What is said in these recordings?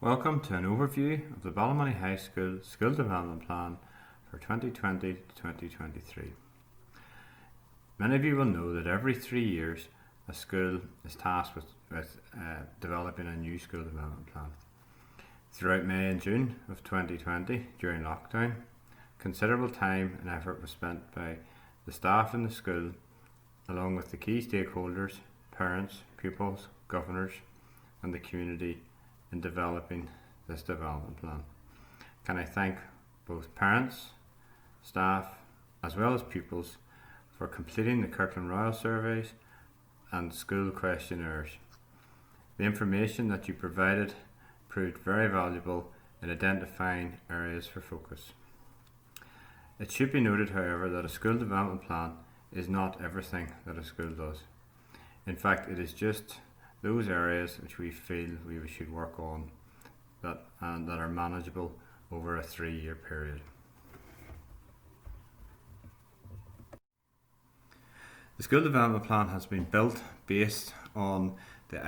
Welcome to an overview of the Ballymoney High School School Development Plan for 2020 to 2023. Many of you will know that every 3 years a school is tasked with developing a new school development plan. Throughout May and June of 2020, during lockdown, considerable time and effort was spent by the staff in the school, along with the key stakeholders, parents, pupils, governors and the community in developing this development plan. Can I thank both parents, staff as well as pupils for completing the Kirkland Royal surveys and school questionnaires. The information that you provided proved very valuable in identifying areas for focus. It should be noted, however, that a school development plan is not everything that a school does. In fact, it is just those areas which we feel we should work on that are manageable over a 3-year period. The school development plan has been built based on the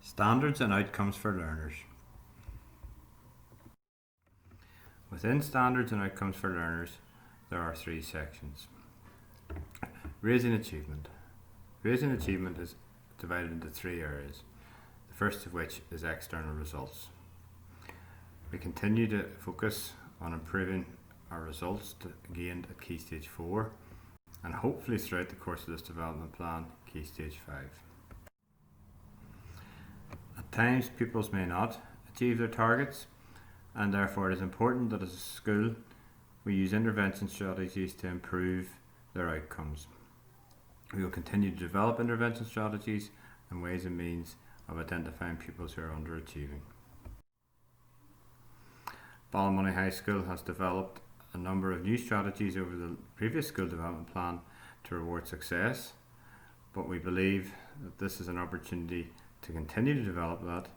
standards and outcomes for learners. Within standards and outcomes for learners, there are 3 sections. Raising achievement. Raising achievement is divided into 3 areas, the first of which is external results. We continue to focus on improving our results gained at Key Stage 4 and hopefully throughout the course of this development plan, Key Stage 5. At times pupils may not achieve their targets, and therefore it is important that as a school we use intervention strategies to improve their outcomes. We will continue to develop intervention strategies and ways and means of identifying pupils who are underachieving. Ballymoney High School has developed a number of new strategies over the previous school development plan to reward success, but we believe that this is an opportunity to continue to develop that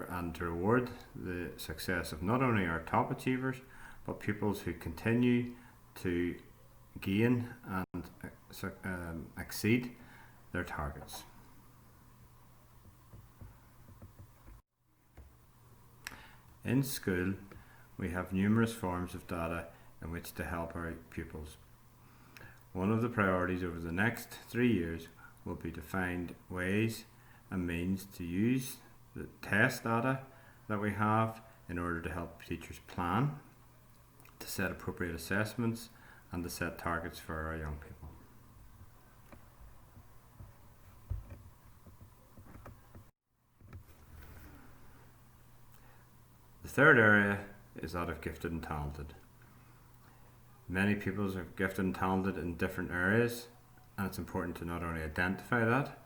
and to reward the success of not only our top achievers but pupils who continue to gain and exceed their targets. In school, we have numerous forms of data in which to help our pupils. One of the priorities over the next 3 years will be to find ways and means to use the test data that we have in order to help teachers plan, to set appropriate assessments and to set targets for our young people. The third area is that of gifted and talented. Many pupils are gifted and talented in different areas, and it's important to not only identify that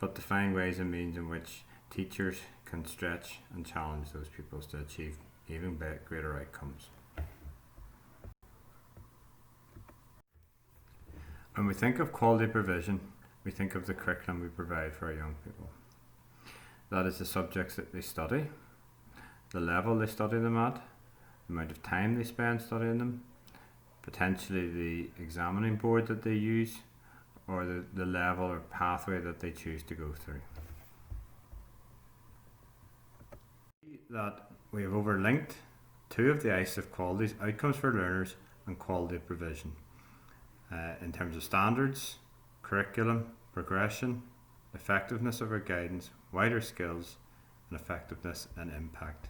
but to find ways and means in which teachers can stretch and challenge those pupils to achieve even greater outcomes. When we think of quality provision, we think of the curriculum we provide for our young people. That is the subjects that they study, the level they study them at, the amount of time they spend studying them, potentially the examining board that they use, or the level or pathway that they choose to go through. That we have overlinked 2 of the ICEF qualities, outcomes for learners and quality of provision, in terms of standards, curriculum, progression, effectiveness of our guidance, wider skills and effectiveness and impact.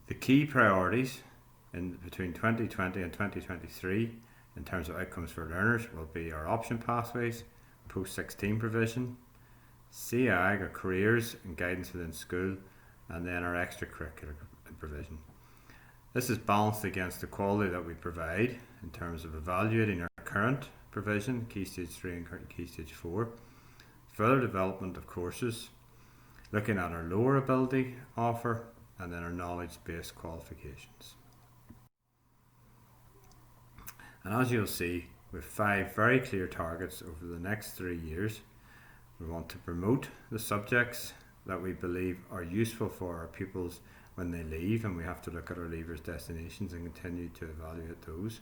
The key priorities between 2020 and 2023 in terms of outcomes for learners will be our option pathways, post-16 provision, CAG or careers and guidance within school, and then our extracurricular provision. This is balanced against the quality that we provide in terms of evaluating our current provision, Key Stage 3 and Key Stage 4, further development of courses, looking at our lower ability offer, and then our knowledge-based qualifications. And as you'll see, we have 5 very clear targets over the next 3 years. We want to promote the subjects that we believe are useful for our pupils when they leave, and we have to look at our leavers destinations and continue to evaluate those.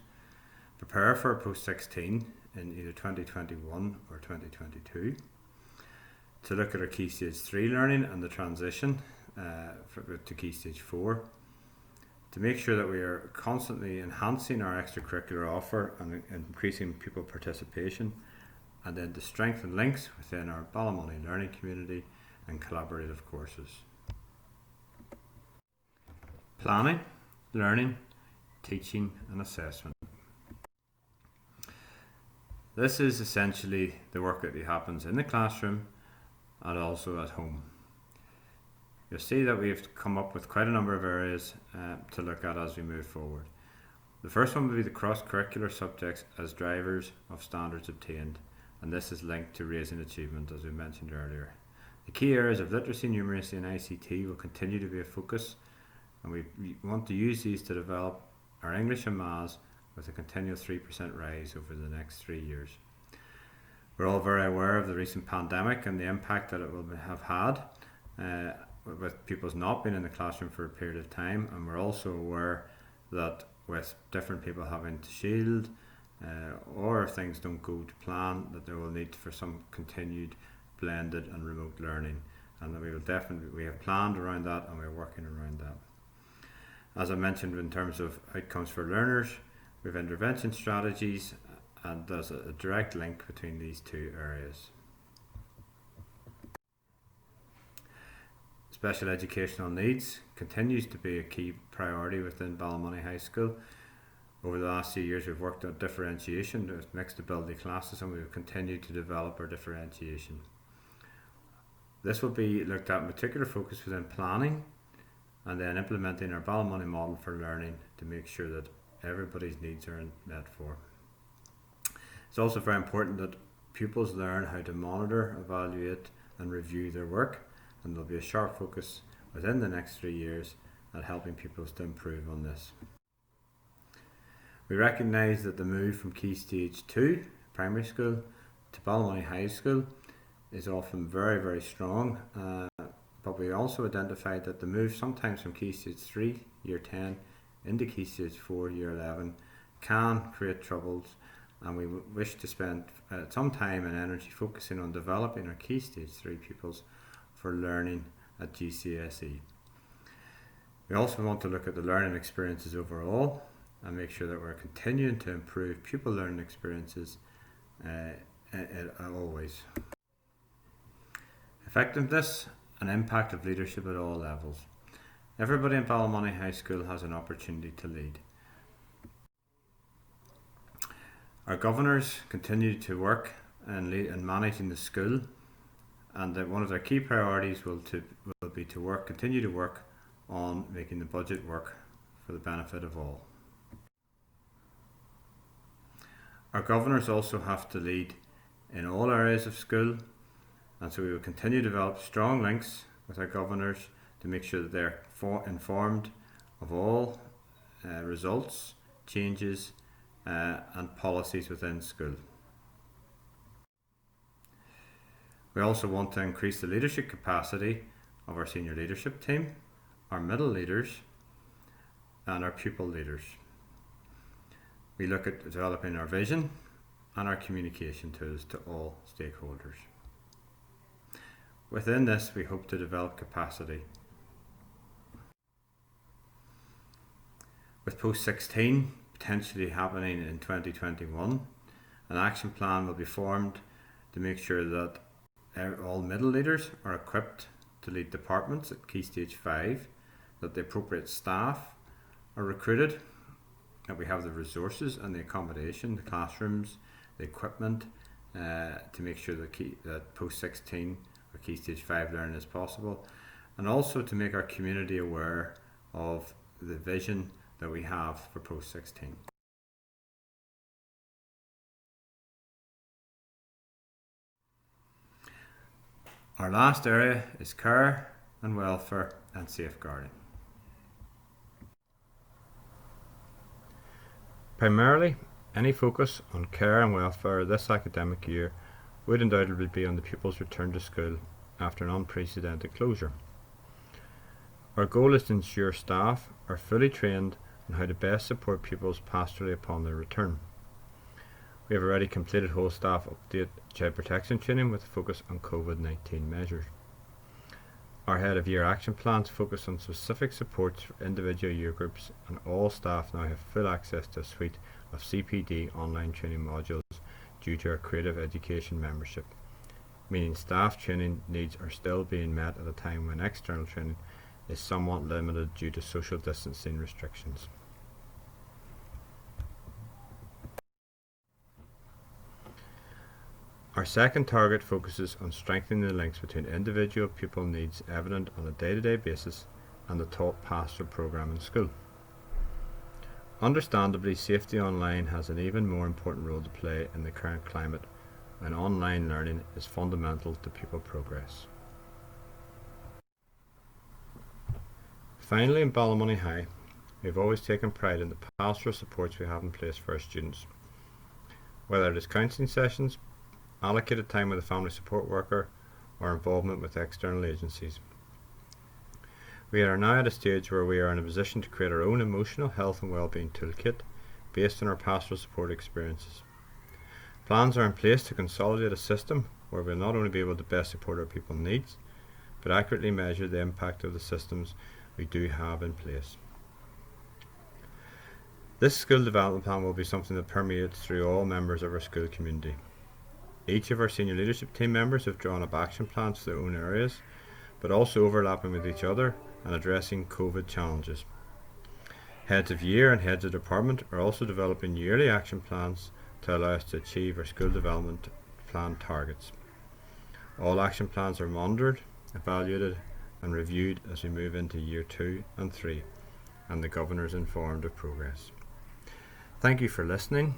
Prepare for post-16 in either 2021 or 2022. to look at our Key Stage 3 learning and the transition to Key Stage 4, to make sure that we are constantly enhancing our extracurricular offer and increasing pupil participation, and then to strengthen links within our Ballymoney learning community and collaborative courses. Planning, learning, teaching and assessment. This is essentially the work that happens in the classroom and also at home. You'll see that we've come up with quite a number of areas to look at as we move forward. The first one will be the cross-curricular subjects as drivers of standards obtained, and this is linked to raising achievement, as we mentioned earlier. The key areas of literacy, numeracy and ICT will continue to be a focus, and we want to use these to develop our English and Maths with a continual 3% rise over the next 3 years. We're all very aware of the recent pandemic and the impact that it will have had with pupils not being in the classroom for a period of time, and we're also aware that with different people having to shield or if things don't go to plan, that there will need for some continued blended and remote learning, and that we have planned around that and we're working around that. As I mentioned, in terms of outcomes for learners, we have intervention strategies, and there's a direct link between these two areas. Special educational needs continues to be a key priority within Ballymoney High School. Over the last few years we've worked on differentiation with mixed ability classes, and we've continued to develop our differentiation. This will be looked at in particular focus within planning and then implementing our Ballymoney model for learning to make sure that everybody's needs are met for. It's also very important that pupils learn how to monitor, evaluate and review their work, and there'll be a sharp focus within the next 3 years at helping pupils to improve on this. We recognise that the move from Key Stage 2, primary school, to Ballymoney High School is often very, very strong, but we also identified that the move sometimes from Key Stage 3, Year 10, into Key Stage 4, Year 11 can create troubles, and we wish to spend some time and energy focusing on developing our Key Stage 3 pupils for learning at GCSE. We also want to look at the learning experiences overall and make sure that we're continuing to improve pupil learning experiences always. Effectiveness and impact of leadership at all levels. Everybody in Ballymoney High School has an opportunity to lead. Our governors continue to work in managing the school, and that one of their key priorities will be to continue to work on making the budget work for the benefit of all. Our governors also have to lead in all areas of school, and so we will continue to develop strong links with our governors to make sure that they're informed of all results, changes and policies within school. We also want to increase the leadership capacity of our senior leadership team, our middle leaders and our pupil leaders. We look at developing our vision and our communication tools to all stakeholders. Within this, we hope to develop capacity. With Post-16 potentially happening in 2021, an action plan will be formed to make sure that all middle leaders are equipped to lead departments at Key Stage 5, that the appropriate staff are recruited, that we have the resources and the accommodation, the classrooms, the equipment to make sure that Post-16 or Key Stage 5 learning is possible, and also to make our community aware of the vision that we have for Post-16. Our last area is care and welfare and safeguarding. Primarily, any focus on care and welfare this academic year would undoubtedly be on the pupils' return to school after an unprecedented closure. Our goal is to ensure staff are fully trained on how to best support pupils pastorally upon their return. We have already completed whole staff update child protection training with a focus on COVID-19 measures. Our head of year action plans focus on specific supports for individual year groups, and all staff now have full access to a suite of CPD online training modules due to our creative education membership, meaning staff training needs are still being met at a time when external training is somewhat limited due to social distancing restrictions. Our second target focuses on strengthening the links between individual pupil needs evident on a day-to-day basis and the taught pastoral programme in school. Understandably, safety online has an even more important role to play in the current climate, and online learning is fundamental to pupil progress. Finally, in Ballymoney High, we have always taken pride in the pastoral supports we have in place for our students. Whether it is counselling sessions, allocated time with a family support worker, or involvement with external agencies. We are now at a stage where we are in a position to create our own emotional health and wellbeing toolkit based on our pastoral support experiences. Plans are in place to consolidate a system where we will not only be able to best support our people's needs, but accurately measure the impact of the systems we do have in place. This school development plan will be something that permeates through all members of our school community. Each of our senior leadership team members have drawn up action plans for their own areas, but also overlapping with each other and addressing COVID challenges. Heads of year and heads of department are also developing yearly action plans to allow us to achieve our school development plan targets. All action plans are monitored, evaluated and reviewed as we move into year 2 and 3, and the Governor is informed of progress. Thank you for listening.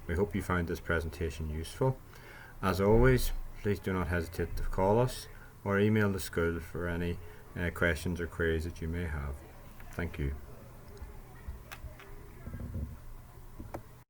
We hope you found this presentation useful. As always, please do not hesitate to call us or email the school for any questions or queries that you may have. Thank you.